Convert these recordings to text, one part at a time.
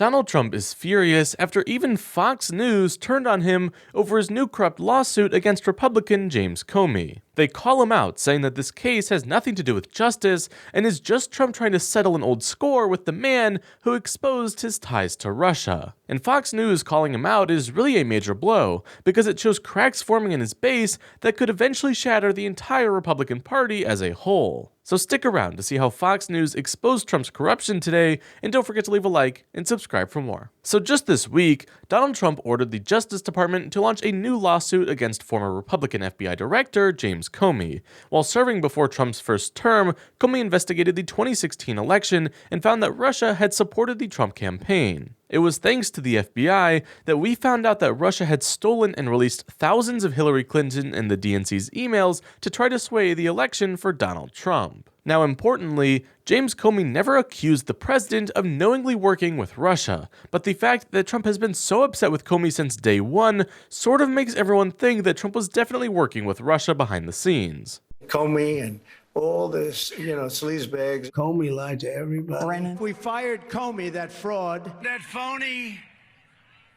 Donald Trump is furious after even Fox News turned on him over his new corrupt lawsuit against Republican James Comey. They call him out, saying that this case has nothing to do with justice and is just Trump trying to settle an old score with the man who exposed his ties to Russia. And Fox News calling him out is really a major blow, because it shows cracks forming in his base that could eventually shatter the entire Republican Party as a whole. So stick around to see how Fox News exposed Trump's corruption today, and don't forget to leave a like and subscribe for more. So just this week, Donald Trump ordered the Justice Department to launch a new lawsuit against former Republican FBI Director James Comey. While serving before Trump's first term, Comey investigated the 2016 election and found that Russia had supported the Trump campaign. It was thanks to the FBI that we found out that Russia had stolen and released thousands of Hillary Clinton and the DNC's emails to try to sway the election for Donald Trump. Now, importantly, James Comey never accused the president of knowingly working with Russia, but the fact that Trump has been so upset with Comey since day one sort of makes everyone think that Trump was definitely working with Russia behind the scenes. Comey and all this, sleazebags. Comey lied to everybody. Brennan. We fired Comey, that fraud. That phony,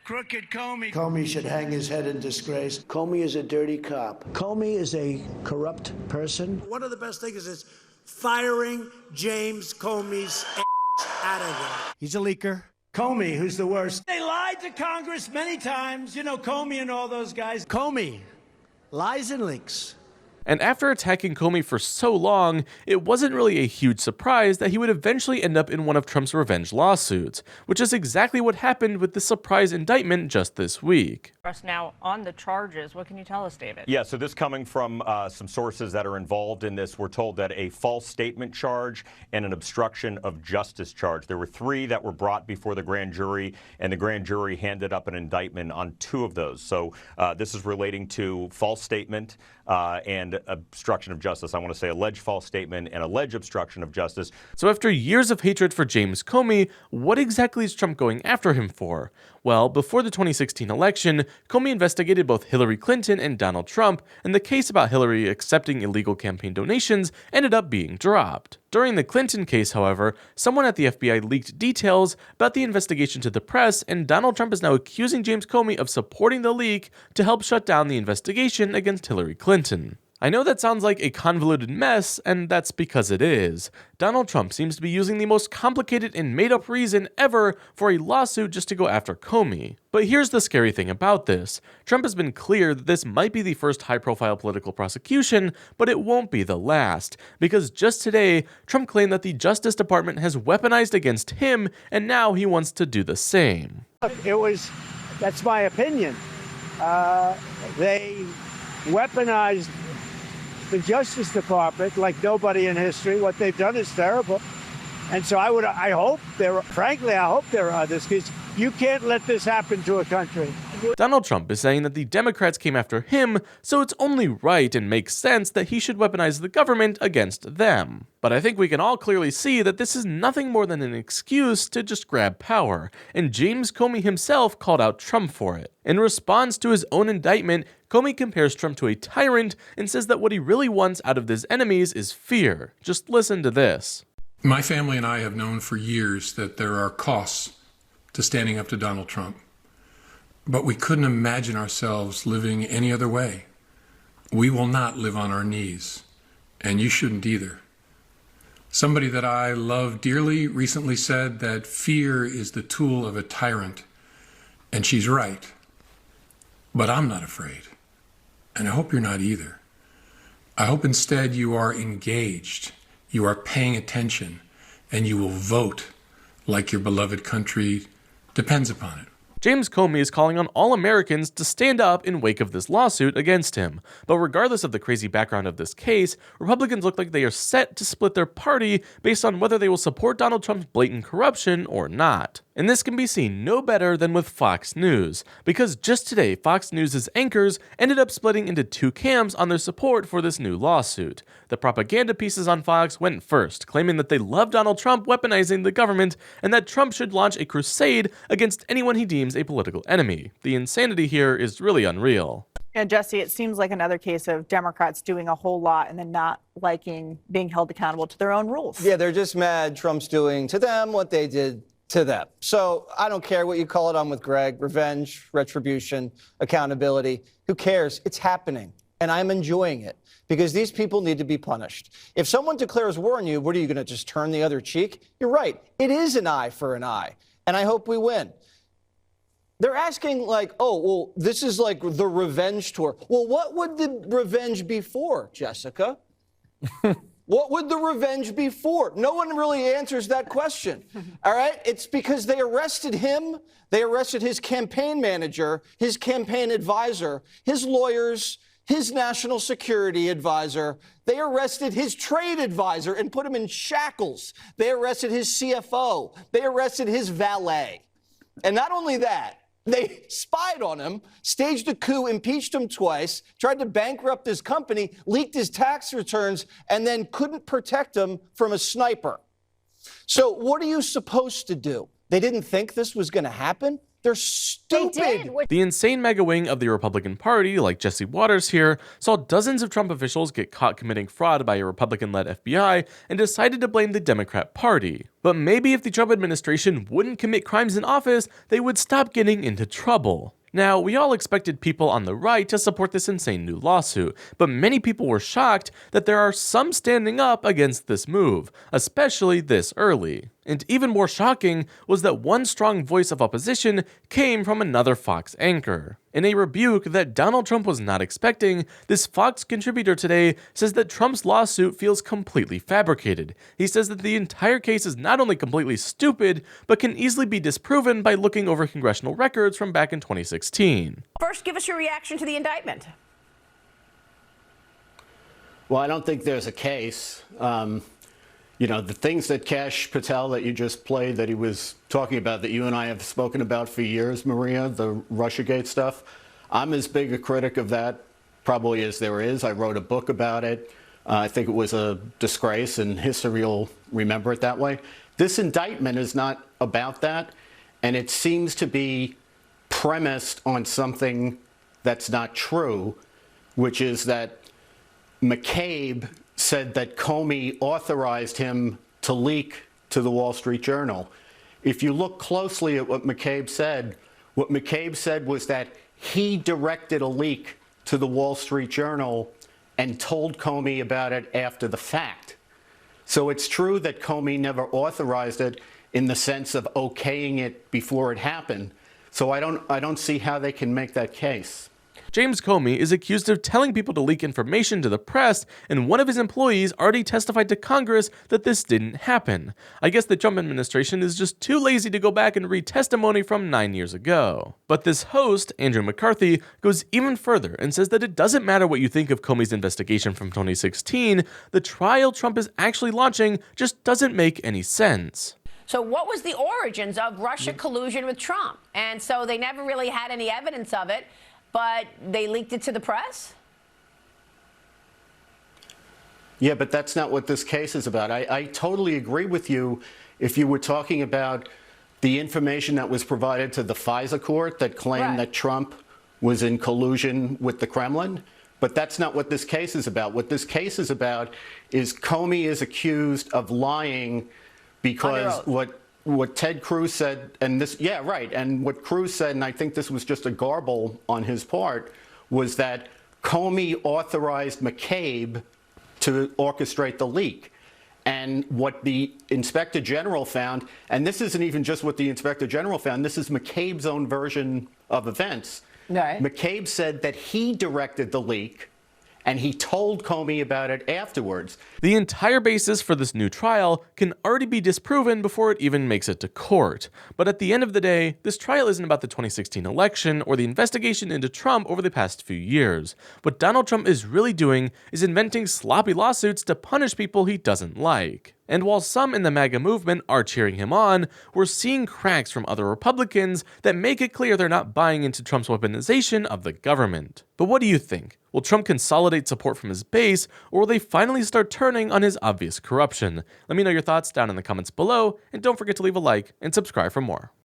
crooked Comey. Comey should hang his head in disgrace. Comey is a dirty cop. Comey is a corrupt person. One of the best things is firing James Comey's out of there. He's a leaker. Comey, who's the worst. They lied to Congress many times. Comey and all those guys. Comey, lies and leaks. And after attacking Comey for so long, it wasn't really a huge surprise that he would eventually end up in one of Trump's revenge lawsuits, which is exactly what happened with the surprise indictment just this week. Now, on the charges, what can you tell us, David? Yeah, so this coming from some sources that are involved in this, we're told that a false statement charge and an obstruction of justice charge. There were 3 that were brought before the grand jury, and the grand jury handed up an indictment on 2 of those. So this is relating to false statement and obstruction of justice. I want to say alleged false statement and alleged obstruction of justice. So after years of hatred for James Comey, what exactly is Trump going after him for? Well, before the 2016 election, Comey investigated both Hillary Clinton and Donald Trump, and the case about Hillary accepting illegal campaign donations ended up being dropped. During the Clinton case, however, someone at the FBI leaked details about the investigation to the press, and Donald Trump is now accusing James Comey of supporting the leak to help shut down the investigation against Hillary Clinton. I know that sounds like a convoluted mess, and that's because it is. Donald Trump seems to be using the most complicated and made-up reason ever for a lawsuit just to go after Comey. But here's the scary thing about this. Trump has been clear that this might be the first high-profile political prosecution, but it won't be the last, because just today, Trump claimed that the Justice Department has weaponized against him, and now he wants to do the same. That's my opinion. They weaponized the Justice Department like nobody in history. What they've done is terrible. And so I hope there are others, because you can't let this happen to a country. Donald Trump is saying that the Democrats came after him, so it's only right and makes sense that he should weaponize the government against them. But I think we can all clearly see that this is nothing more than an excuse to just grab power, and James Comey himself called out Trump for it. In response to his own indictment, Comey compares Trump to a tyrant and says that what he really wants out of his enemies is fear. Just listen to this. My family and I have known for years that there are costs to standing up to Donald Trump, but we couldn't imagine ourselves living any other way. We will not live on our knees, and you shouldn't either. Somebody that I love dearly recently said that fear is the tool of a tyrant, and she's right. But I'm not afraid, and I hope you're not either. I hope instead you are engaged, you are paying attention, and you will vote like your beloved country depends upon it. James Comey is calling on all Americans to stand up in wake of this lawsuit against him. But regardless of the crazy background of this case, Republicans look like they are set to split their party based on whether they will support Donald Trump's blatant corruption or not. And this can be seen no better than with Fox News, because just today Fox News' anchors ended up splitting into 2 camps on their support for this new lawsuit. The propaganda pieces on Fox went first, claiming that they love Donald Trump weaponizing the government and that Trump should launch a crusade against anyone he deems a political enemy. The insanity here is really unreal. Yeah, Jesse, it seems like another case of Democrats doing a whole lot and then not liking being held accountable to their own rules. Yeah, they're just mad Trump's doing to them what they did to them. So I don't care what you call it. I'm with Greg. Revenge, retribution, accountability. Who cares? It's happening. And I'm enjoying it because these people need to be punished. If someone declares war on you, what are you going to just turn the other cheek? You're right. It is an eye for an eye. And I hope we win. They're asking like, oh, well, this is like the revenge tour. Well, what would the revenge be for, Jessica? What would the revenge be for? No one really answers that question. All right? It's because they arrested him. They arrested his campaign manager, his campaign advisor, his lawyers, his national security advisor. They arrested his trade advisor and put him in shackles. They arrested his CFO. They arrested his valet. And not only that, they spied on him, staged a coup, impeached him twice, tried to bankrupt his company, leaked his tax returns, and then couldn't protect him from a sniper. So what are you supposed to do? They didn't think this was going to happen? They're stupid. They did. The insane mega wing of the Republican Party, like Jesse Waters here, saw dozens of Trump officials get caught committing fraud by a Republican-led FBI and decided to blame the Democrat Party. But maybe if the Trump administration wouldn't commit crimes in office, they would stop getting into trouble. Now, we all expected people on the right to support this insane new lawsuit, but many people were shocked that there are some standing up against this move, especially this early. And even more shocking was that one strong voice of opposition came from another Fox anchor. In a rebuke that Donald Trump was not expecting, this Fox contributor today says that Trump's lawsuit feels completely fabricated. He says that the entire case is not only completely stupid, but can easily be disproven by looking over congressional records from back in 2016. First, give us your reaction to the indictment. Well, I don't think there's a case. You know, the things that Kash Patel that you just played that he was talking about that you and I have spoken about for years, Maria, the Russiagate stuff, I'm as big a critic of that probably as there is. I wrote a book about it. I think it was a disgrace, and history will remember it that way. This indictment is not about that, and it seems to be premised on something that's not true, which is that McCabe said that Comey authorized him to leak to the Wall Street Journal. If you look closely at what McCabe said was that he directed a leak to the Wall Street Journal and told Comey about it after the fact. So it's true that Comey never authorized it in the sense of okaying it before it happened. So I don't see how they can make that case. James Comey is accused of telling people to leak information to the press, and one of his employees already testified to Congress that this didn't happen. I guess the Trump administration is just too lazy to go back and read testimony from 9 years ago. But this host, Andrew McCarthy, goes even further and says that it doesn't matter what you think of Comey's investigation from 2016, the trial Trump is actually launching just doesn't make any sense. So what was the origins of Russia collusion with Trump? And so they never really had any evidence of it, but they leaked it to the press? Yeah, but that's not what this case is about. I totally agree with you if you were talking about the information that was provided to the FISA court that claimed that Trump was in collusion with the Kremlin. But that's not what this case is about. What this case is about is Comey is accused of lying because what Ted Cruz said, and this, yeah, right, and what Cruz said, and I think this was just a garble on his part, was that Comey authorized McCabe to orchestrate the leak. And what the Inspector General found, and this isn't even just what the Inspector General found, this is McCabe's own version of events. Right. McCabe said that he directed the leak, and he told Comey about it afterwards. The entire basis for this new trial can already be disproven before it even makes it to court. But at the end of the day, this trial isn't about the 2016 election or the investigation into Trump over the past few years. What Donald Trump is really doing is inventing sloppy lawsuits to punish people he doesn't like. And while some in the MAGA movement are cheering him on, we're seeing cracks from other Republicans that make it clear they're not buying into Trump's weaponization of the government. But what do you think? Will Trump consolidate support from his base, or will they finally start turning on his obvious corruption? Let me know your thoughts down in the comments below, and don't forget to leave a like and subscribe for more.